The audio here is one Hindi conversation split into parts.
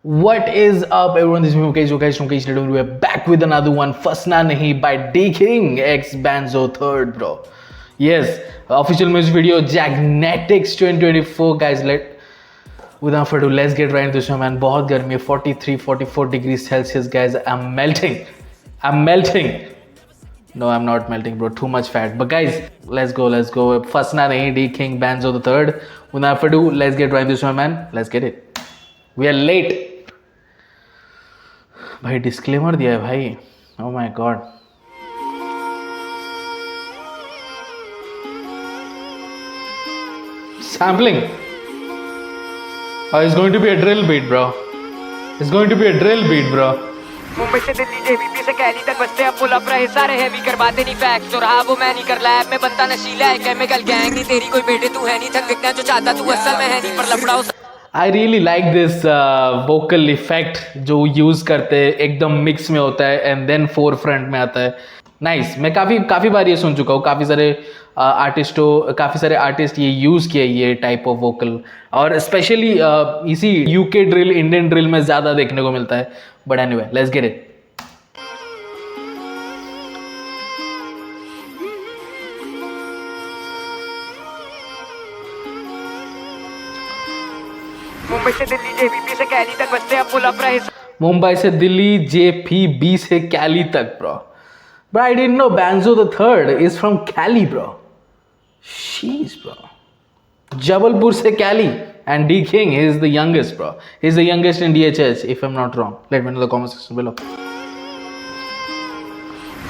What is up, everyone? This is me, Mukesh from Mukesh Redon. We are back with another one. Fasna Nahi by D King X Banzo Third, bro. Yes, official music video, Jagnetics 2024, guys. Without further ado, let's get right into this one, man. बहुत गर्मी है, 43, 44 degrees Celsius, guys. I'm melting. No, I'm not melting, bro. Too much fat. But guys, let's go. Fasna Nahi, D King Banzo the Third. Without further ado, let's get right into this one, man. Let's get it. We are late. भाई डिस्क्लेमर दिया है भाई. Oh my god. Sampling. It's going to be a drill beat, bro. Mumbai से दिल्ली जेबीपी से कैली तक बसते अब पुल अप रहे सारे हैवी करवाते नहीं फैक्स तो रहा वो मैं नहीं कर लैब में बनता नशीला है केमिकल गैंग नहीं तेरी कोई बेटे तू है नहीं थक दिखना जो चाहता तू असल में है नहीं पर लफड़ा I really like this vocal effect जो यूज करते हैं, एकदम मिक्स में होता है एंड देन फोर फ्रंट में आता है. नाइस. मैं काफ़ी बार ये सुन चुका हूँ. काफ़ी सारे आर्टिस्ट ये यूज़ किए ये टाइप ऑफ वोकल, और स्पेशली इसी यूके ड्रिल, इंडियन ड्रिल में ज़्यादा देखने को मिलता है. But anyway, let's get it. Mumbai से दिल्ली जेबीपी से कैली तक बसते अब पुल अप रहे मुंबई से दिल्ली जेपीबी से कैली तक, bro. But I didn't know Banzo the Third is from Cali, bro. Sheesh, bro. Jabalpur se Cali, and D King is the youngest, bro. He's the youngest in DHH, if I'm not wrong. Let me know in the comment section below.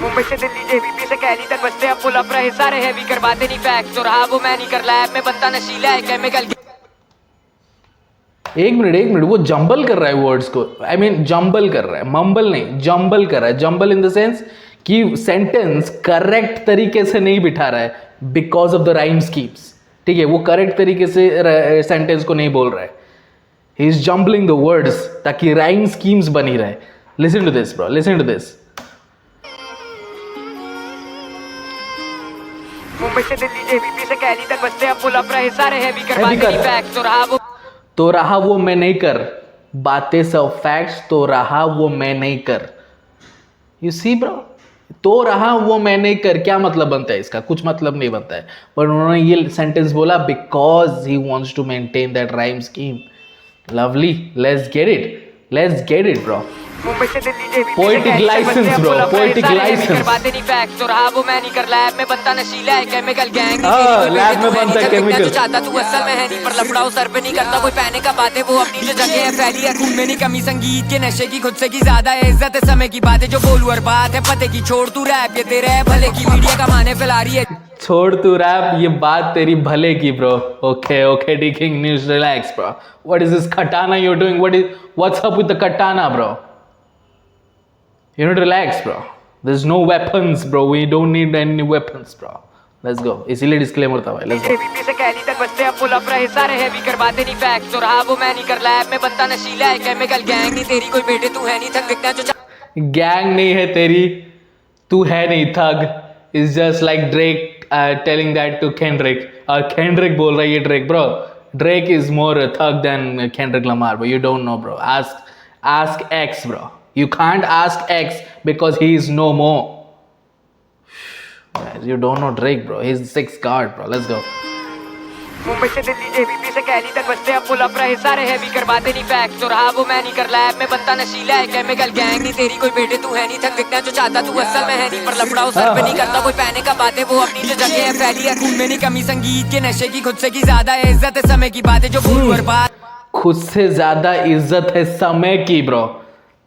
Mumbai से दिल्ली जेबीपी से कैली तक बसते अब पुल अप रहे सारे हैवी करवाते नहीं फैक्स तो रहा वो मैं नहीं कर लैब में बनता नशीला है केमिकल. एक मिनट, वो जंबल कर रहा है वर्ड्स को. आई मीन जंबल कर रहा है, मम्बल नहीं, जंबल कर रहा है. जंबल इन द सेंस कि सेंटेंस करेक्ट तरीके से नहीं बिठा रहा है because of the rhyme schemes. ठीक है, वो करेक्ट तरीके से सेंटेंस को नहीं बोल रहा है. He is jumbling the words ताकि राइम स्कीम्स बनी रहे. Listen to this, bro, listen to this. Mumbai से दिल्ली जेबीपी से कैली तक बसते अब पुल अप रहे सारे हैवी करवाते नहीं फैक्स तो रहा वो मैं नहीं कर, बातें सब फैक्ट्स तो रहा वो मैं नहीं कर. यू सी ब्रो, तो रहा वो मैं नहीं कर, क्या मतलब बनता है इसका? कुछ मतलब नहीं बनता है. पर उन्होंने ये सेंटेंस बोला because he wants to maintain that rhyme scheme. Lovely. Let's get it bro. Mumbai से Delhi JBP poetic license bro, poetic license. करवाते नहीं फैक्स तो रहा वो मैं नहीं कर लैब में बनता नशीला है केमिकल गैंग लैब में बनता है केमिकल. चाहता तू असल में है नहीं पर लफड़ाओ सर पे नहीं करता कोई पहने का बातें वो अपनी जो जगह है फैली है खून में नहीं कमी संगीत के नशे की खुद से की ज्यादा है इज्जत है समय की बातें जो बोलू और बात है पते की छोड़ तू रैप ये तेरे भले की मीडिया कमाने फैला रही है. छोड़ तू रैप, ये बात तेरी भले की bro. Okay D king news, relax bro. What is this katana you're doing? What's up with the katana, bro? You need to relax, bro. There's no weapons, bro. We don't need any weapons, bro. Let's go. इसीलिए डिस्क्लेमर था भाई. Let's go. जेबीपी से कैली तक बसते अब पुल अप रहे सारे हैवी करवाते नहीं फैक्स तो रहा वो मैं नहीं कर लैब में बनता नशीला है केमिकल गैंग नहीं तेरी कोई बेटे तू है नहीं थक दिखना जो गैंग नहीं है तेरी, तू है नहीं थग. It's just like Drake telling that to Kendrick. और Kendrick बोल रहा है ये Drake, bro. Drake is more a thug than Kendrick Lamar, bro. You don't know, bro. Ask X, bro. You can't ask X because he is no more. You don't know Drake, bro. He's the sixth guard, bro. Let's go. Mumbai से दिल्ली जेबीपी से कैली तक बसते अब पुल अप रहे सारे हैवी करवाते नहीं फैक्स तो रहा वो मैं नहीं कर लैब में बनता नशीला है केमिकल गैंग नहीं तेरी कोई बेटे तू है नहीं थक दिखना जो चाहता तू असल में है नहीं पर लफड़ाओ सर पे नहीं करता कोई पहने का बातें वो अपनी जो जगह है फैली है खून में नहीं कमी संगीत के नशे की खुद से की ज्यादा है इज्जत है समय की बातें जो बोलू और बात खुद से ज्यादा इज्जत है समय की, bro.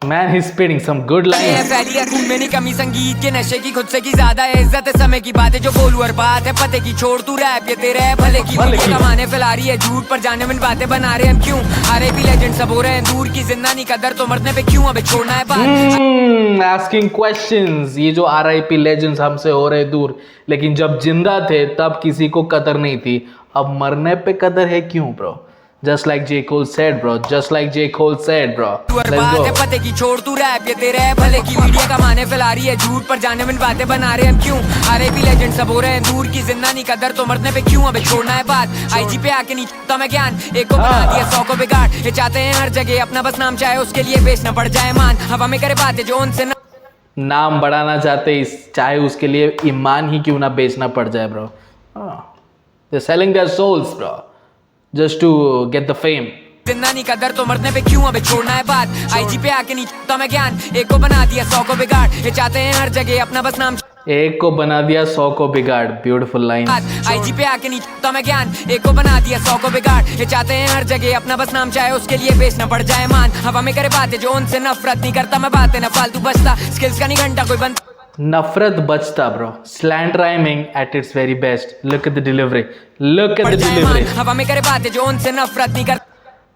Man, he's spitting some good lines. खून में नहीं कमी संगीत के नशे की खुद से की ज्यादा है इज्जत है समय की बातें जो बोलू और बात है पते की छोड़ तू रैप ये तेरे है भले की कमाने फैला रही है झूठ पर जाने में बातें बना रहे हैं क्यों RIP लेजेंड सब हो रहे हैं दूर की जिंदा नहीं कदर तो मरने पे क्यों अबे छोड़ना है बात. Asking questions. ये जो RIP लेजेंड्स हमसे हो रहे दूर, लेकिन जब जिंदा थे तब किसी को कदर नहीं थी, अब मरने पे कदर है क्यों, bro? Just like J. Cole said, bro. Just like J. Cole said, bro. तू हर Let's बात है go. पते की, छोड़ तू रैप, ये तेरे है भले की। मीडिया कमाने फैला रही है झूठ, पर जाने मन बातें बना रहे हम क्यों? RIP लेजेंड सब हो रहे हैं दूर की, जिंदा नहीं कदर तो मरने पे क्यों? अबे छोड़ना है बात, IG पे आके नहीं चुकता मैं ज्ञान, एक को बना दिया 100 को बिगाड़। ये चाहते हैं हर जगह अपना बस नाम, चाहे उसके लिए बेचना पड़ जाए मान। हवा में करे बातें जो उनसे न नाम बढ़ाना चाहते इस, चाहे उसके लिए ईमान ही क्यों ना बेचना पड़ जाए, bro. They're selling their souls, bro, just to get the fame. जिंदा नहीं कदर तो मरने पे क्यों? अबे छोड़ना है बात, IG पे आके नहीं चुकता मैं ज्ञान, एक को बना दिया 100 को बिगाड़। ये चाहते हैं हर जगह अपना बस नाम, एक को बना दिया 100 को बिगाड़. Beautiful line. IG पे आके नहीं चुकता मैं ज्ञान, एक को बना दिया 100 को बिगाड़। ये चाहते हैं हर जगह अपना बस नाम, चाहे उसके लिए बेचना पड़ जाए मान। हवा में करे बातें जो उनसे नफरत नहीं करता मैं, बातें न फालतू बचता, स्किल्स का नहीं घंटा कोई बनता। नफरत बचता, bro. Slant rhyming at its very best. Look at the delivery. Look at पड़ the जाए delivery. मान, हवा में करे बातें जो उनसे नफरत नहीं करता।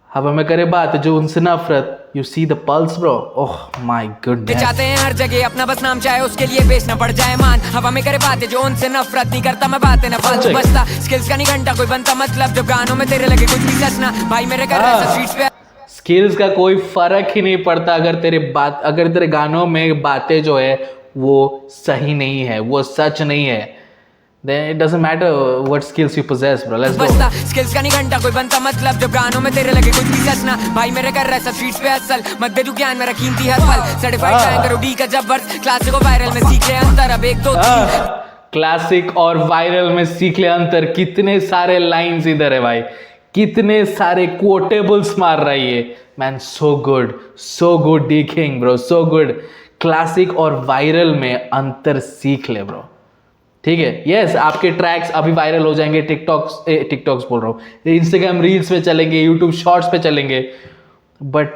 हवा में करे बात जो उनसे नफरत. You see the pulse, bro. Oh my ये goodness. चाहते हैं हर जगह अपना बस नाम, चाहे उसके लिए बेचना पड़ जाए मान। हवा में करे बातें जो उनसे नफरत नहीं करता मैं, बातें न फालतू Check. बचता, स्किल्स का नहीं घंटा कोई बनता मतलब, जब गानों में तेरे लगे कुछ भी सचना भाई मेरे कर रहा है स्ट्रीट्स पे। स्किल्स का कोई फर्क ही नहीं पड़ता अगर तेरे गानों में बातें जो है वो सही नहीं है, वो सच नहीं है. Then it doesn't matter what skills you possess, bro. Let's go. बचता, स्किल्स का नहीं घंटा कोई बनता मतलब, जब गानों में तेरे लगे कुछ भी सचना भाई मेरे कर रहा है सब स्ट्रीट्स पे असल। मत दे तू ज्ञान मेरा कीमती हर पल, सर्टिफाइड बैंकर डी का जब वर्स, क्लासिक और वायरल में सीख ले अंतर, अब 1 2 3। क्लासिक और वायरल में सीख ले अंतर. कितने सारे लाइंस इधर है भाई, कितने सारे कोटेबल्स मार रहा है ये man. So good D king, bro. So good. Classic और वायरल में अंतर सीख ले, ब्रो. ठीक है. यस, आपके ट्रैक्स अभी वायरल हो जाएंगे, टिकटॉक्स बोल रहा हूँ, इंस्टाग्राम रील्स पे चलेंगे, यूट्यूब शॉर्ट्स पे चलेंगे, बट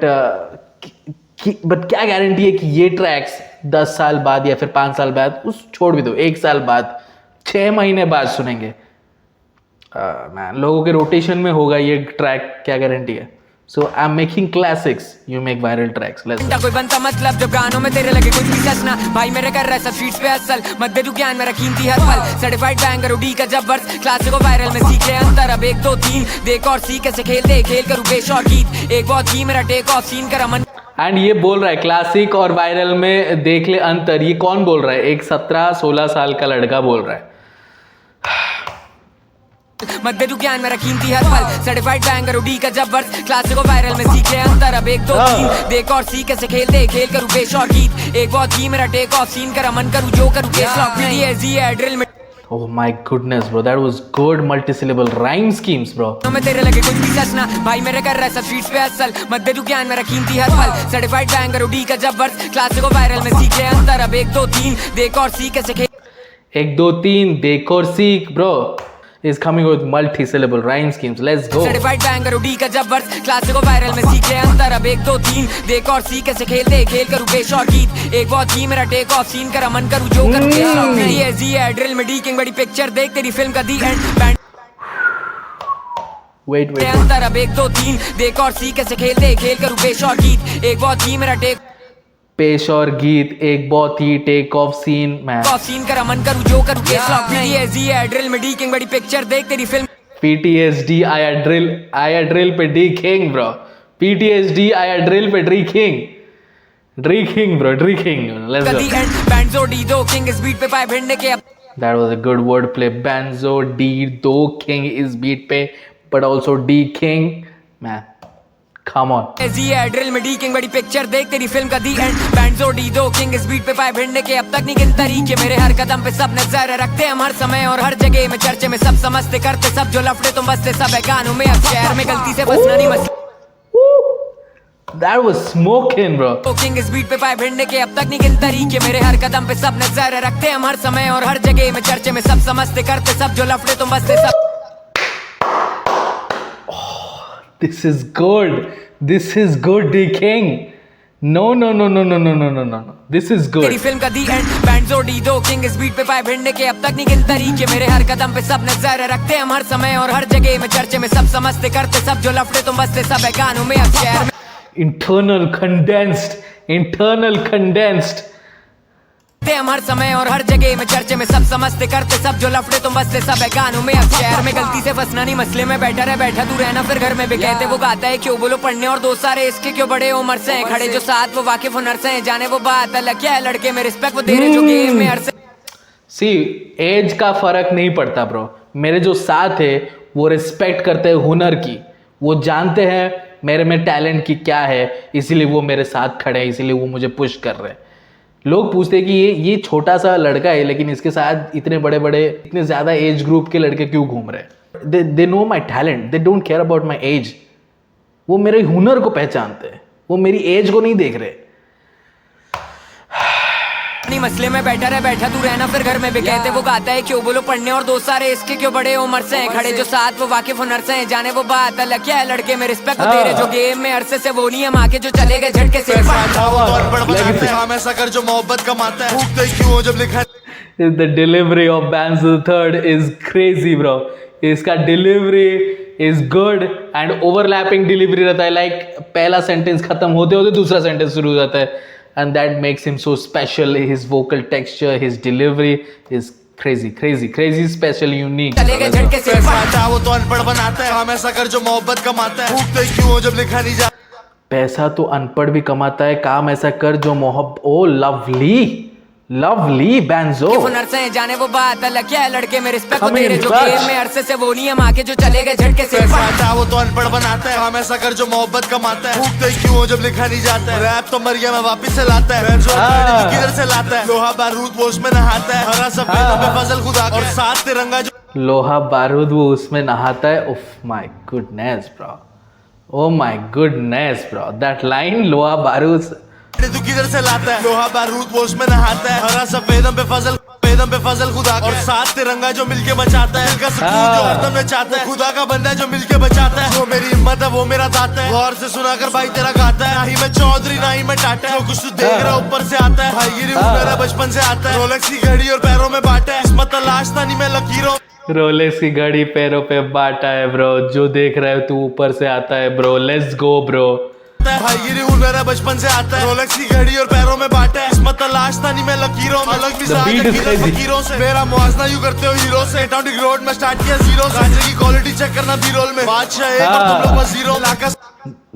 क्या गारंटी है कि ये ट्रैक्स 10 साल बाद या फिर 5 साल बाद, उस छोड़ भी दो 1 साल बाद, 6 महीने बाद सुनेंगे. लोगों के रोटेशन में होगा ये ट्रैक, क्या गारंटी है? So I am making classics, you make viral tracks. Let's घंटा कोई बनता मतलब, जब गानों में तेरे लगे कुछ भी सचना भाई मेरे कर रहा है सब स्ट्रीट्स पे असल। मत दे तू ज्ञान मेरा कीमती हर पल, सर्टिफाइड बैंकर डी का जब वर्स, क्लासिक और वायरल में सीख ले अंतर, अब 1 2 3 देख और सीख कैसे खेलते खेल करूँ बेशौर गीत, एक बहुत ही मेरा टेक ऑफ सीन करा मन। एंड ये बोल रहा है क्लासिक और वायरल में देख ले अंतर. ये कौन बोल रहा है? एक 17-16 साल का लड़का बोल रहा है. मत दे तू ज्ञान मेरा कीमती हर पल, सर्टिफाइड बैंकर डी का जब वर्स, क्लासिक और वायरल में सीख ले अंतर, अब 1 2 3 देख और सीख कैसे खेलते खेल करूँ बेशौर गीत, एक बहुत ही मेरा टेक ऑफ सीन करा मन करूँ जो करूँ केस लॉक है ड्रिल में। Oh my goodness, bro, that was good multi-syllable rhyme schemes, bro. में तेरे लगे कुछ भी सचना भाई मेरे कर रहा है सब स्ट्रीट्स पे असल। मत दे तू ज्ञान मेरा कीमती हर पल, सर्टिफाइड बैंकर डी का जब वर्स, क्लासिक और वायरल में सीख ले अंतर, अब 1 2 3 देख और सीख कैसे खेल। 1 2 3 देख और सीख, bro, is coming with multi-syllable rhyme schemes. Let's go. Certified banker D का जब वर्स, क्लासिक और वायरल में सीख ले अंतर, अब 1 2 3 देख और सीख कैसे खेलते खेल करूँ बेशौर गीत, एक बहुत ही मेरा टेक ऑफ सीन करा मन करूँ जो करूँ केस लॉक है ड्रिल में डी किंग बड़ी पिक्चर देख तेरी फिल्म का दी एंड बैंड Wait. अंतर, अब 1 2 3 देख और सीख कैसे खेलते खेल करूँ बेशौर गीत, एक बहुत ही मेरा टेक पेश और गीत, एक बहुत ही टेक ऑफ सीन. मैं ऑफ सीन करा मन करूँ जो करूँ केस लॉक है ड्रिल में डी किंग बड़ी पिक्चर देख तेरी फिल्म PTSD आया ड्रिल पे डी किंग, ब्रो. PTSD आया ड्रिल पे the king, bro. The king. Let's the go. And Bando the दो किंग इस बीट पे पाए भिड़ने के अब That was a good wordplay. Banzo D Do King is beat पे, but also D King. Man, come on. Drill में डी किंग बड़ी पिक्चर देख तेरी फिल्म का दी एंड बैंडो डी दो किंग इस बीट पे पाए भिड़ने के अब तक नहीं गिन तरीके, मेरे हर कदम पे सब नजर रखते हम हर समय और हर जगह में, चर्चे में सब समझते करते सब जो लफड़े तुम बसते सब है गानों में, अब शहर में गलती से फंसना नहीं मसला। That was smoking, bro. King इस बीट पे पाए भिड़ने के अब तक नहीं गिन तरीके, मेरे हर कदम पे सब नजर रखते हम हर समय और हर जगह में, चर्चे में सब समझते करते सब जो लफड़े तुम बसते सब। This is good, D King. No. This is तेरी good. फिल्म का दी एंड बैंडो डी दो किंग इस बीट पे पाए भिड़ने के अब तक नहीं गिन तरीके, मेरे हर कदम पे सब नजर रखते हम हर समय और हर जगह में, चर्चे में सब समझते करते सब जो लफड़े तुम बसते सब है गानों में, अब शहर में Internal condensed. हम हर समय और हर जगह में चर्चे में सब समझते करते सब जो लफड़े तुम बसते सब है गानों में अब शहर में गलती से फंसना नहीं मसले में बैठा तू रहना फिर घर में भी कहते वो गाता है क्यों बोलो पढ़ने और दोस्त सारे इसके क्यों बड़े उम्र से हैं खड़े जो साथ वो वाकिफ हुनर से हैं जाने वो बात अलग क्या है लड़के में रिस्पेक्ट वो दे रहे जो गेम में हर से सी एज का फर्क नहीं पड़ता ब्रो। मेरे जो साथ है वो रिस्पेक्ट करते हैं हुनर की, वो जानते हैं मेरे में टैलेंट की क्या है, इसीलिए वो मेरे साथ खड़े हैं, इसीलिए वो मुझे पुश कर रहे हैं। लोग पूछते हैं कि ये छोटा सा लड़का है लेकिन इसके साथ इतने बड़े बड़े इतने ज़्यादा एज ग्रुप के लड़के क्यों घूम रहे हैं। They know my talent, they don't care about my age. वो मेरे हुनर को पहचानते हैं, वो मेरी एज को नहीं देख रहे। नहीं मसले में बैठा तू रहना फिर घर में भी कहते वो गाता है क्यों बोलो पढ़ने और दोस्त सारे इसके क्यों बड़े उम्र से हैं खड़े जो साथ वो वाकिफ हुनर से हैं जाने वो बात अलग क्या है लड़के में रिस्पेक्ट वो दे रहे जो गेम में अरसे से वो नहीं हम आके जो चले गए झटके से हम ऐसा कर जो मोहब्बत कमाता है भूखते क्यों जब लिखा The delivery of Banzo the Third is crazy bro। इसका delivery is good and overlapping delivery रहता है, लाइक पहला सेंटेंस खत्म होते होते दूसरा सेंटेंस शुरू हो जाता है and that makes him so special। His vocal texture, his delivery is crazy special, unique। वो तो अनपढ़ बनाता है हम ऐसा कर जो मोहब्बत कमाता है भूखते क्यों जब लिखा नहीं जा पैसा तो अनपढ़ भी कमाता है, काम ऐसा कर जो मोहब्बत। ओ लवली बैंजो हुनर से जाने वो बात अलग क्या है लड़के में रिस्पेक्ट वो दे रहे जो गेम में अरसे से वो नहीं हम आके जो चले गए झटके से वो तो अनपढ़ बनाता है हम ऐसा कर जो मोहब्बत कमाता है भूखते क्यों जब लिखा नहीं जाता है रैप तो मरिया में वापिस से लाता है किधर से लाता है लोहा बारूद वो उसमें नहाता है हरा सफेद फजल खुदा और साथ तिरंगा जो लोहा बारूद वो उसमें नहाता है। उफ my goodness bro, oh my goodness bro, that line लोहा बारूद तू किधर से लाता है लोहा बारूद वो उसमें नहाता है हरा सफेद पे फजल खुदा और साथ तिरंगा जो मिलके बचाता है का सुकून जो हरदम में चाहता है खुदा का बंदा जो मिलके बचाता है जो मेरी हिम्मत है वो मेरा दाता है गौर से सुना कर भाई तेरा गाता है ना ही मैं चौधरी ना ही मैं टाटा है कुछ तू देख रहा ऊपर से आता है भाई गिरी मेरा बचपन से आता है रोलेक्स की घड़ी और पैरों में बांटा है किस्मत तलाशता नहीं मैं लकीरों रोलेक्स की घड़ी पैरों पे बांटा है ब्रो, जो देख रहा है तू ऊपर से आता है ब्रो। Let's go bro. भाई गिरी मेरा बचपन से आता है रोलेक्स की घड़ी और पैरों में बांटा है किस्मत तलाशता नहीं मैं लकीरों अलग मिजाज फकीरों से मेरा मुआवजा यूं करते हो हीरो से टाउन रोड में स्टार्ट किया जीरो से की क्वालिटी चेक करना बी-रोल में बादशाह एक और तुम लोग बस zero lakhs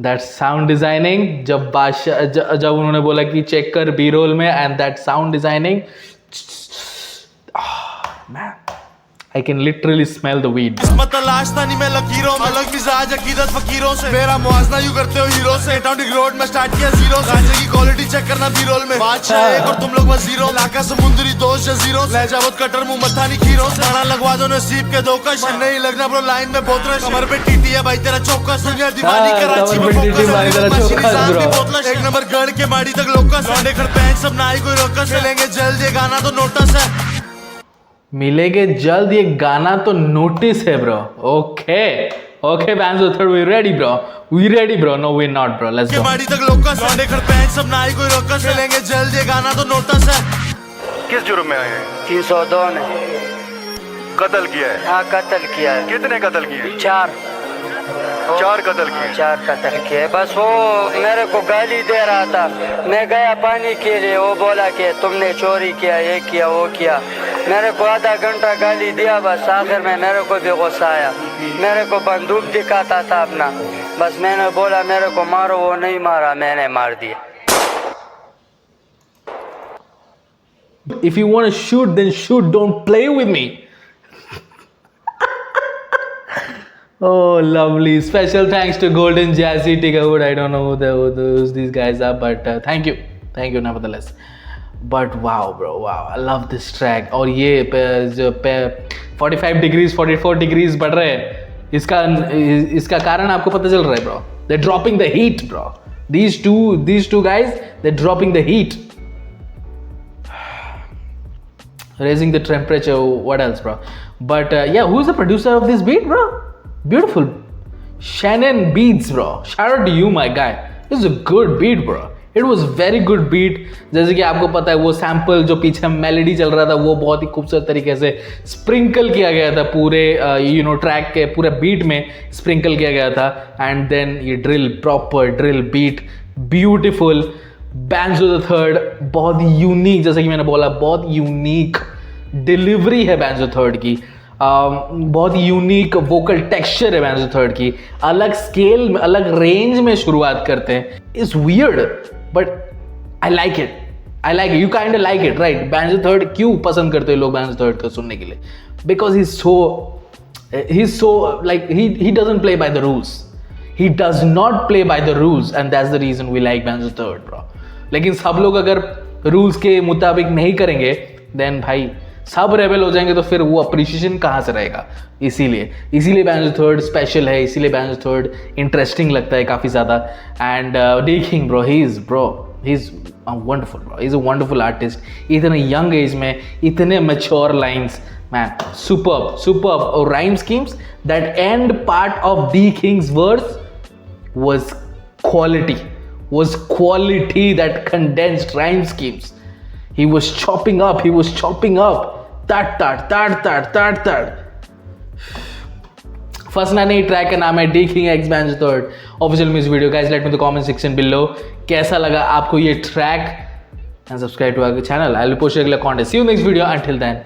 that sound designing जब बादशाह जब उन्होंने बोला कि चेक कर बी-रोल में and that sound designing man I can literally smell the weed। किस्मत तलाशता नहीं मैं लकीरों अलग मिजाज अकीदत फकीरों से मेरा मुआवजा यूं करते हो हीरो से टाउन रोड में स्टार्ट किया जीरो से की क्वालिटी चेक करना बी-रोल में बादशाह एक और तुम लोग बस जीरो लाका समुद्री दोस्त जजीरों लहजा बहुत कटर मुंह मत्था नहीं खीरों से बड़ा लगवा दो नसीब के धोखा नहीं लगना ब्रो लाइन में बोतल कमर पे टीटी है भाई तेरा चौकस दुनिया दीवानी कराची में फोकस एक नंबर गढ़ के माड़ी तक लोकस खड़ पैंट सब ना ही कोई रोकस चलेंगे जल्द ये गाना तो नोटिस है मिलेंगे जल्द ये गाना तो नोटिस है bro. Okay banjo third we ready bro no we not bro let's go. माड़ी तक लोकस खड़ पैंट सब ना ही कोई रोकस चलेंगे जल्द ये गाना तो नोटिस है। किस जुर्म में आए हैं? 302 ने कत्ल किया है? हाँ कत्ल किया है। कितने कत्ल किए? 4 कत्ल किए। 4 कत्ल किए। बस वो मेरे को गाली दे रहा था, मैं गया पानी के लिए, वो बोला कि तुमने चोरी किया, ये किया वो किया। मेरे को आधा घंटा गाली दिया, बस आखिर में मेरे को भी गुस्सा आया। मेरे को बंदूक दिखाता था अपना, बस मैंने बोला मेरे को मारो, वो नहीं मारा, मैंने मार दिया। If you want to shoot, then shoot. Don't play with me. Oh, lovely. Special thanks to Golden Jazzy Tigawood. I don't know who these guys are, but thank you nevertheless. But wow, bro, wow. I love this track. और ये 45 degrees, 44 degrees बढ़ रहे हैं. इसका कारण आपको पता चल रहा है, bro. They're dropping the heat, bro. These two guys, they're dropping the heat. Raising the temperature, what else, bro? But yeah, who's the producer of this beat, bro? Beautiful. Shannon Beats, bro. Shout out to you, my guy. This is a good beat, bro. It was very good beat. जैसे कि आपको पता है वो सैम्पल जो पीछे मेलोडी चल रहा था वो बहुत ही खूबसूरत तरीके से स्प्रिंकल किया गया था पूरे ट्रैक के पूरे बीट में स्प्रिंकल किया गया था. एंड देन ये drill, proper drill beat, beautiful. Banjo the third बहुत यूनिक, जैसे कि मैंने बोला, बहुत यूनिक डिलीवरी है बैंजो थर्ड की, बहुत यूनिक वोकल टेक्सचर है बैंजो थर्ड की, अलग स्केल में, अलग रेंज में शुरुआत करते हैं. It's weird but I like it, you kind of like it, right? Banjo third क्यों पसंद करते हैं लोग बैंजो थर्ड को सुनने के लिए? Because he is so like he doesn't play by the rules. He does not play by the rules and that's the reason we like Banjo Third, bro. लेकिन सब लोग अगर रूल्स के मुताबिक नहीं करेंगे देन भाई सब रेबल हो जाएंगे, तो फिर वो अप्रिशिएशन कहाँ से रहेगा? इसीलिए बैंजो थर्ड स्पेशल है, इसीलिए बैंजो थर्ड इंटरेस्टिंग लगता है काफ़ी ज़्यादा. And D king bro, he is wonderful bro, he is a wonderful artist. इतने यंग एज में इतने mature lines, man, superb. Rhyme schemes, that end part of D King's verse was quality, that condensed rhyme schemes. He was chopping up, tat. फंसना नहीं ट्रैक का नाम है the king x Banjo third official music video. Guys let me in the comment section below कैसा लगा आपको ये track, and subscribe to our channel. I will post अगला content. See you next video. Until then